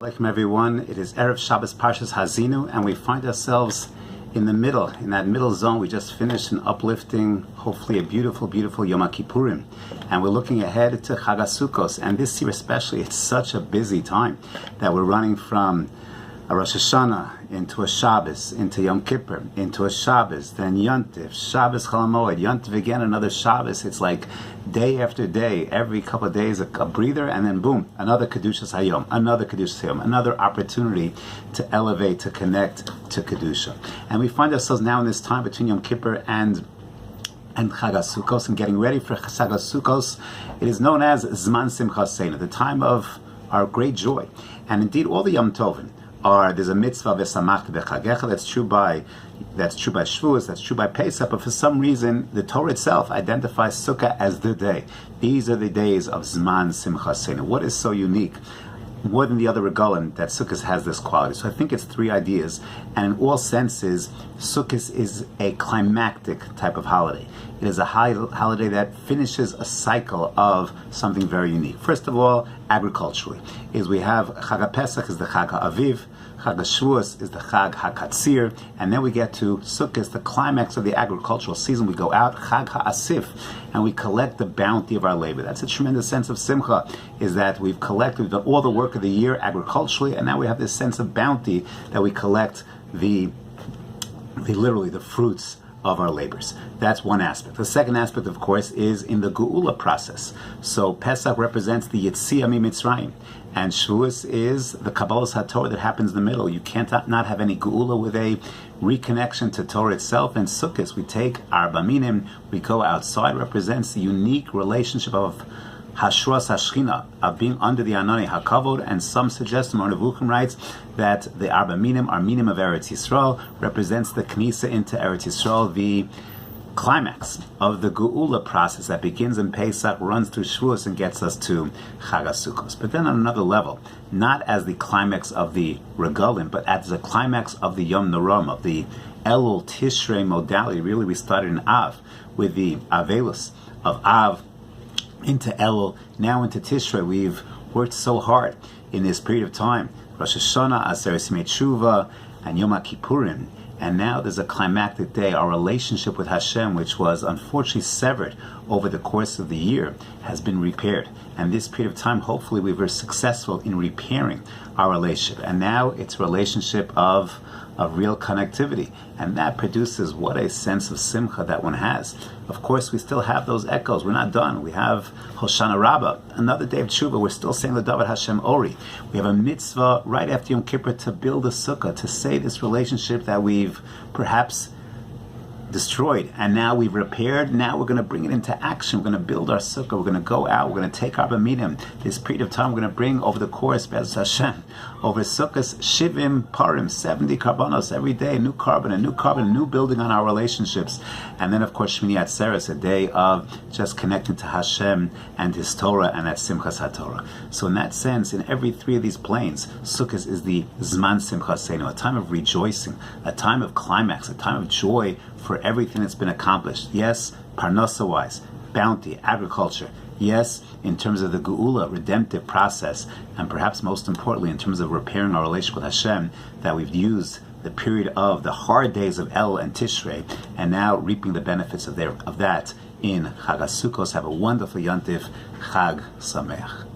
Welcome everyone. It is Erev Shabbos Parshas Hazinu, and we find ourselves in the middle, in that middle zone. We just finished an uplifting, hopefully a beautiful, beautiful Yom Kippurim, and we're looking ahead to Chag Sukkot. And this year especially, it's such a busy time that we're running from a Rosh Hashanah into a Shabbos, into Yom Kippur, into a Shabbos, then Yontif, Shabbos Chol Hamoed, Yontif again, another Shabbos. It's like day after day, every couple of days a breather, and then boom, another Kedushas Hayom, another Kedushas Hayom, another opportunity to elevate, to connect to Kedusha. And we find ourselves now in this time between Yom Kippur and Chag Sukkos, and getting ready for Chag Sukkos. It is known as Zman Simchaseinu, the time of our great joy. And indeed, all the Yom Tovim, there's a mitzvah v'samachta b'chagecha that's true by Shavuos, that's true by Pesach, but for some reason the Torah itself identifies Sukkah as the day. These are the days of Zman Simchaseinu. What is so unique, more than the other regalim, that Sukkot has this quality? So I think it's three ideas, and in all senses, Sukkot is a climactic type of holiday. It is a holiday that finishes a cycle of something very unique. First of all, agriculturally, is we have Chag Pesach is the Chag HaAviv, Chag Shavuos is the Chag HaKatzir, and then we get to Sukkot, the climax of the agricultural season. We go out, Chag HaAsif, and we collect the bounty of our labor. That's a tremendous sense of simcha, is that we've done all the work of the year agriculturally, and now we have this sense of bounty that we collect literally the fruits of our labors. That's one aspect. The second aspect, of course, is in the Geula process. So Pesach represents the Yetziah MiMitzrayim, and Shavuos is the Kabbalas HaTorah that happens in the middle. You can't not have any Geula with a reconnection to Torah itself. And Sukkot, we take Arba Minim, we go outside, represents the unique relationship of Hashras Hashchina, of being under the Anani HaKavod, and some suggest, Mor Nevuchim writes, that the Arba Minim, our Minim of Eretz Yisrael, represents the Knisa into Eretz Yisrael, the climax of the Geula process that begins in Pesach, runs through Shavuos, and gets us to Chag Sukkos. But then on another level, not as the climax of the Regalim, but as the climax of the Yom Noram, of the Elul Tishrei modality. Really, we started in Av with the Avelus of Av into Elul, now into Tishrei. We've worked so hard in this period of time, Rosh Hashanah, Aseret Yemei Tshuva, and Yom Kippurim, and now there's a climactic day. Our relationship with Hashem, which was unfortunately severed over the course of the year, has been repaired. And this period of time, hopefully we were successful in repairing our relationship. And now it's a relationship of real connectivity. And that produces what a sense of simcha that one has. Of course, we still have those echoes. We're not done. We have Hoshana Rabbah, another day of Tshuva. We're still saying the David Hashem Ori. We have a mitzvah right after Yom Kippur to build a sukkah, to say this relationship that we've perhaps destroyed, and now we've repaired. Now we're going to bring it into action. We're going to build our sukkah. We're going to go out. We're going to take our b'minim. This period of time, we're going to bring over the course, Be'ez Hashem, over sukkahs, shivim parim, 70 karbanos every day, a new building on our relationships. And then, of course, Shmini Atzeres, a day of just connecting to Hashem and His Torah, and that Simchas HaTorah. So in that sense, in every three of these planes, Sukkot is the Zman Simchaseinu, a time of rejoicing, a time of climax, a time of joy for everything that's been accomplished. Yes, parnasa-wise, bounty, agriculture. Yes, in terms of the Geula, redemptive process, and perhaps most importantly, in terms of repairing our relationship with Hashem, that we've used the period of the hard days of El and Tishrei, and now reaping the benefits of that in Chag Sukkos. Have a wonderful Yontif. Chag Sameach.